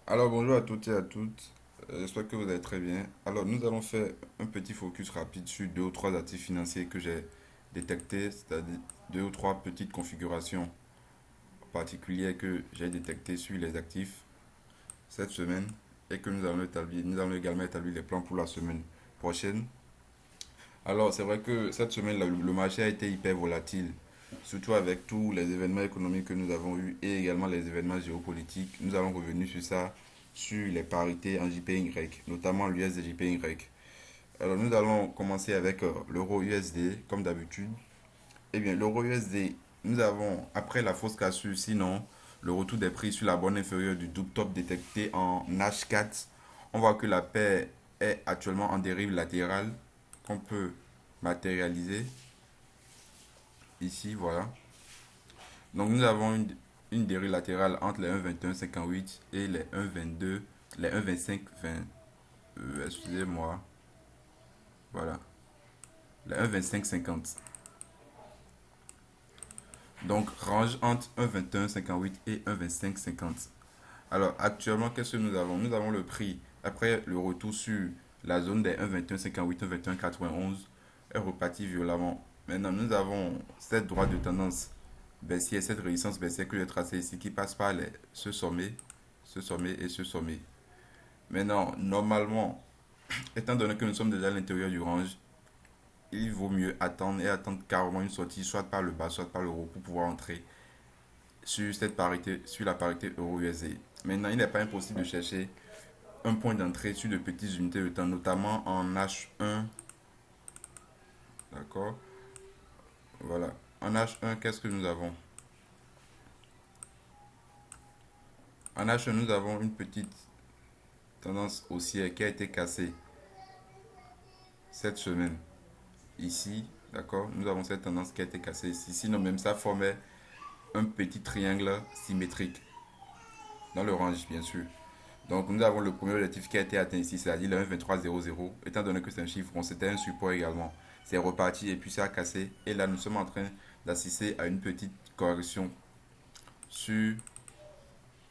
Alors bonjour à toutes et à toutes. J'espère que vous allez très bien. Alors nous allons faire un petit focus rapide sur deux ou trois actifs financiers que j'ai détectés, c'est-à-dire deux ou trois petites configurations particulières que j'ai détectées sur les actifs cette semaine et que nous allons établir. Nous allons également établir les plans pour la semaine prochaine. Alors c'est vrai que cette semaine le marché a été hyper volatile, surtout avec tous les événements économiques que nous avons eus et également les événements géopolitiques. Nous allons revenir sur ça, sur les parités en JPY, notamment l'USD JPY. Alors nous allons commencer avec l'euro USD, comme d'habitude. Eh bien, l'euro USD, nous avons, après la fausse cassure, sinon le retour des prix sur la borne inférieure du double top détecté en H4, on voit que la paire est actuellement en dérive latérale qu'on peut matérialiser ici, voilà. Donc nous avons une dérive latérale entre les 1,21,58 et les 1,22, les 1,25,20, excusez-moi, voilà, les 1,25,50. Donc range entre 1,21,58 et 1,25,50. Alors actuellement, qu'est-ce que nous avons? Nous avons le prix, après le retour sur la zone des 1,21,58, 1,21,91, est reparti violemment. Maintenant, nous avons cette droite de tendance baissière, cette résistance baissière que j'ai tracée ici, qui passe par ce sommet et ce sommet. Maintenant, normalement, étant donné que nous sommes déjà à l'intérieur du range, il vaut mieux attendre et attendre carrément une sortie, soit par le bas, soit par le haut, pour pouvoir entrer sur cette parité, sur la parité euro-USD. Maintenant, il n'est pas impossible de chercher un point d'entrée sur de petites unités de temps, notamment en H1. D'accord? Voilà. En H1, qu'est-ce que nous avons? En H1, nous avons une petite tendance haussière qui a été cassée cette semaine. Ici, d'accord? Nous avons cette tendance qui a été cassée ici. Sinon, même ça formait un petit triangle symétrique dans le range, bien sûr. Donc, nous avons le premier objectif qui a été atteint ici, c'est-à-dire le 1,2300. Étant donné que c'est un chiffre, c'était un support également. C'est reparti et puis ça a cassé. Et là, nous sommes en train d'assister à une petite correction sur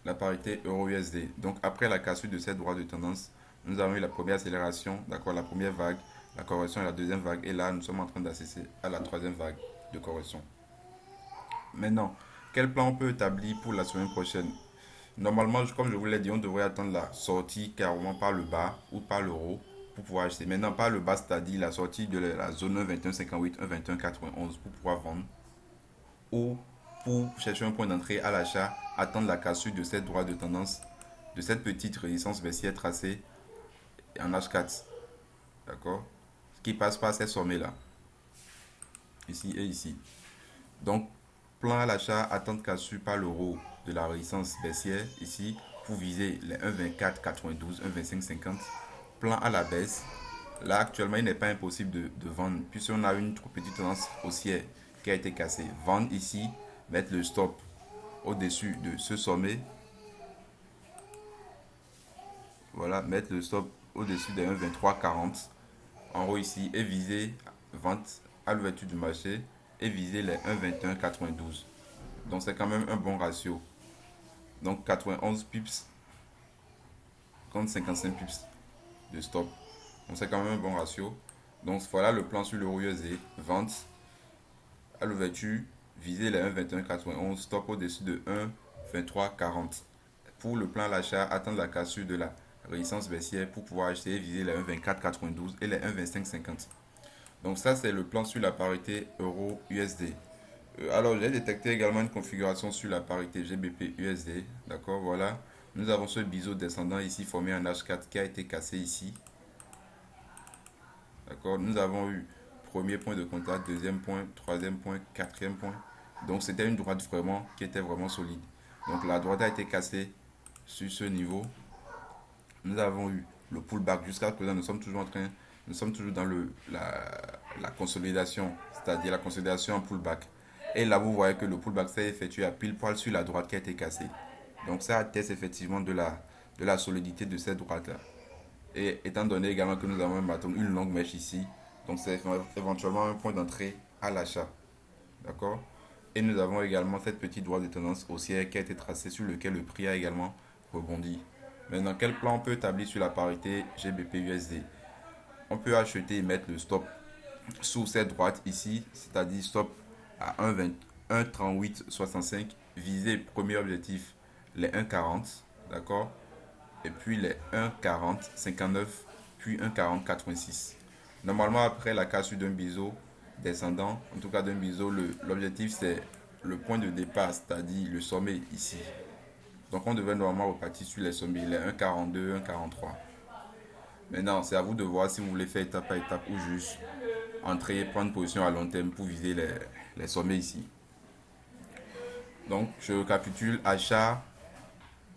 la parité euro-USD. Donc, après la cassure de cette droite de tendance, nous avons eu la première accélération, d'accord, la première vague, la correction et la deuxième vague. Et là, nous sommes en train d'assister à la troisième vague de correction. Maintenant, quel plan on peut établir pour la semaine prochaine? Normalement, comme je vous l'ai dit, on devrait attendre la sortie carrément par le bas ou par le haut pour pouvoir acheter. Maintenant, par le bas, c'est-à-dire la sortie de la zone 1,21,58, 1,21,91 pour pouvoir vendre ou pour chercher un point d'entrée à l'achat, attendre la cassure de cette droite de tendance, de cette petite résistance baissière tracée en H4. D'accord? Qui passe par ces sommets-là, ici et ici. Donc, plan à l'achat, attente cassure par le haut de la résistance baissière ici pour viser les 1,24,92, 1,25,50. Plan à la baisse. Là, actuellement, il n'est pas impossible de vendre puisqu'on a une trop petite tendance haussière qui a été cassée. Vendre ici, mettre le stop au-dessus de ce sommet. Voilà, mettre le stop au-dessus des 1,23,40 en haut ici et viser vente à l'ouverture du marché et viser les 1,21,92. Donc c'est quand même un bon ratio. Donc 91 pips contre 55 pips de stop. Donc c'est quand même un bon ratio. Donc voilà le plan sur l'euro USD. Vente à l'ouverture, viser les 1,21,91, stop au-dessus de 1,23,40. Pour le plan à l'achat, attendre la cassure de la résistance baissière pour pouvoir acheter et viser les 1,24,92 et les 1,25,50. Donc ça c'est le plan sur la parité euro USD. Alors, j'ai détecté également une configuration sur la parité GBP USD. D'accord, voilà. Nous avons ce biseau descendant ici formé en H4 qui a été cassé ici. D'accord, nous avons eu premier point de contact, deuxième point, troisième point, quatrième point. Donc, c'était une droite vraiment qui était vraiment solide. Donc, la droite a été cassée sur ce niveau. Nous avons eu le pullback jusqu'à présent. Nous sommes toujours dans la consolidation, c'est-à-dire la consolidation en pullback. Et là, vous voyez que le pullback s'est effectué à pile poil sur la droite qui a été cassée. Donc ça atteste effectivement de la solidité de cette droite-là. Et étant donné également que nous avons un bâton, une longue mèche ici, donc c'est éventuellement un point d'entrée à l'achat. D'accord? Et nous avons également cette petite droite de tendance haussière qui a été tracée sur lequel le prix a également rebondi. Maintenant, quel plan on peut établir sur la parité GBP-USD? On peut acheter et mettre le stop sous cette droite ici, c'est-à-dire stop à 1,3865. Viser premier objectif les 1,40, d'accord? Et puis les 1,4059, puis 1,4086. Normalement, après la cassure d'un biseau descendant, en tout cas d'un biseau, l'objectif c'est le point de départ, c'est-à-dire le sommet ici. Donc on devait normalement repartir sur les sommets, les 1,42, 1,43. Maintenant, c'est à vous de voir si vous voulez faire étape par étape ou juste entrer, prendre position à long terme pour viser les sommets ici. Donc, je récapitule, achat,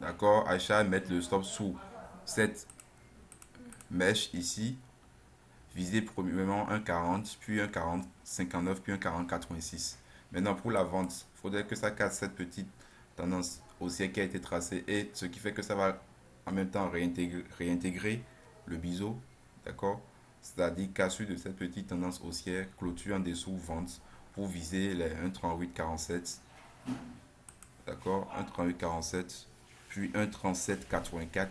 d'accord, achat, mettre le stop sous cette mèche ici, viser premièrement 1,40, puis 1,4059, puis 1,4086. Maintenant, pour la vente, il faudrait que ça casse cette petite tendance haussière qui a été tracée, et ce qui fait que ça va en même temps réintégrer le biseau, d'accord? C'est-à-dire cassure de cette petite tendance haussière, clôture en dessous, vente, pour viser les 1,3847, d'accord? 1,3847, puis 1,3784,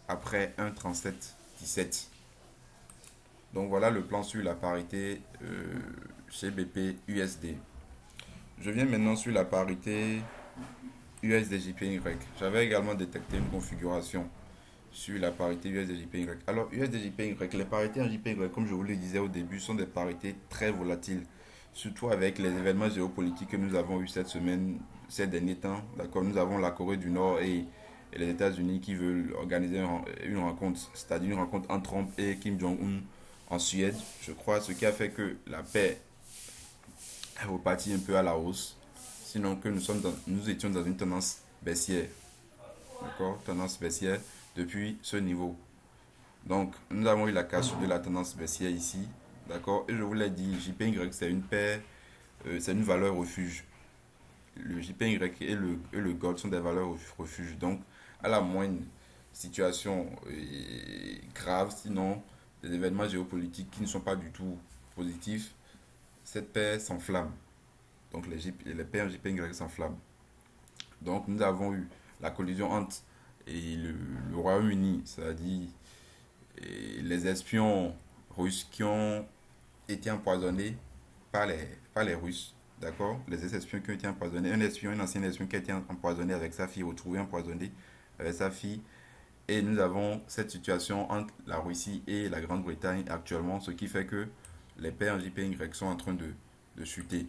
après 1,3717. Donc voilà le plan sur la parité chez BP USD. Je viens maintenant sur la parité USD JPY. J'avais également détecté une configuration sur la parité USD JPY. Alors USD JPY, les parités en JPY, comme je vous le disais au début, sont des parités très volatiles. Surtout avec les événements géopolitiques que nous avons eu cette semaine, ces derniers temps. D'accord, nous avons la Corée du Nord et les États-Unis qui veulent organiser une rencontre, c'est-à-dire une rencontre entre Trump et Kim Jong-un en Suède, je crois, ce qui a fait que la paix est repartie un peu à la hausse. Sinon que nous étions dans une tendance baissière. D'accord, tendance baissière depuis ce niveau. Donc, nous avons eu la cassure de la tendance baissière ici. D'accord, et je vous l'ai dit, JPY, c'est une paire, c'est une valeur refuge. Le JPY et le gold sont des valeurs refuge. Donc, à la moindre situation grave, sinon des événements géopolitiques qui ne sont pas du tout positifs, cette paire s'enflamme. Donc, les paires JPY s'enflamment. Donc, nous avons eu la collision entre le Royaume-Uni, c'est-à-dire les espions russes qui ont été empoisonnés par les Russes. D'accord, les espions qui ont été empoisonnés. Un ancien espion qui a été empoisonné avec sa fille, retrouvé empoisonné avec sa fille. Et nous avons cette situation entre la Russie et la Grande-Bretagne actuellement, ce qui fait que les paires en JPY sont en train de chuter.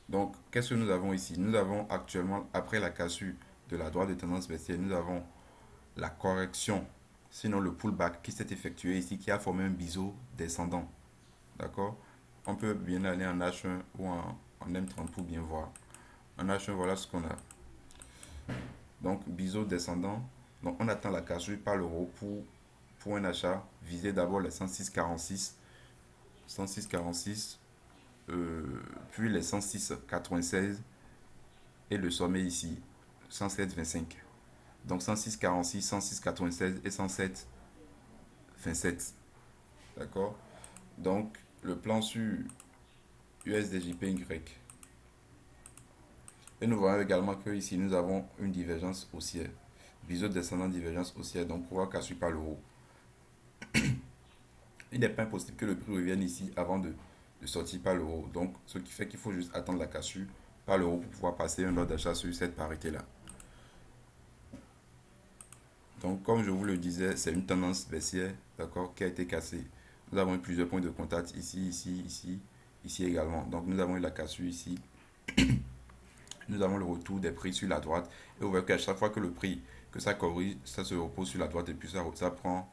Donc, qu'est-ce que nous avons ici? Nous avons actuellement, après la cassure de la droite de tendance baissière, nous avons la correction, sinon le pullback qui s'est effectué ici, qui a formé un biseau descendant. D'accord? On peut bien aller en H1 ou en M30 pour bien voir. En H1, voilà ce qu'on a. Donc, biseau descendant. Donc, on attend la cassure par l'euro pour un achat. Viser d'abord les 106,46. 106,46. Puis les 106,96. Et le sommet ici, 107,25. Donc, 106,46, 106,96 et 107,27. D'accord? Donc, le plan sur USDJPY. Et nous voyons également que ici nous avons une divergence haussière. Biseau descendant, divergence haussière. Donc, pouvoir cassure par le haut. Il n'est pas impossible que le prix revienne ici avant de sortir par le haut. Donc, ce qui fait qu'il faut juste attendre la cassure par le haut pour pouvoir passer un ordre d'achat sur cette parité-là. Donc, comme je vous le disais, c'est une tendance baissière, d'accord, qui a été cassée. Nous avons eu plusieurs points de contact ici, ici, ici, ici également. Donc, nous avons eu la cassure ici. Nous avons le retour des prix sur la droite. Et vous voyez qu'à chaque fois que le prix, que ça corrige, ça se repose sur la droite et puis ça prend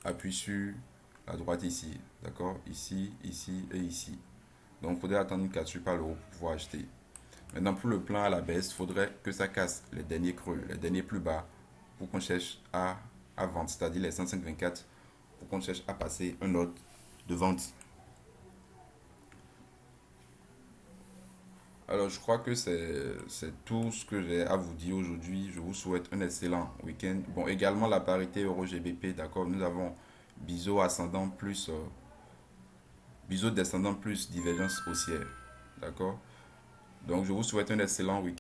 appui sur la droite ici. D'accord? Ici, ici et ici. Donc, il faudrait attendre une cassure par le haut pour pouvoir acheter. Maintenant, pour le plan à la baisse, il faudrait que ça casse les derniers creux, les derniers plus bas, pour qu'on cherche à vendre, c'est-à-dire les 105,24, pour qu'on cherche à passer un ordre de vente. Alors, je crois que c'est tout ce que j'ai à vous dire aujourd'hui. Je vous souhaite un excellent week-end. Bon, également la parité Euro-GBP, d'accord. Nous avons biseau ascendant plus biseau descendant plus divergence haussière, d'accord. Donc, je vous souhaite un excellent week-end.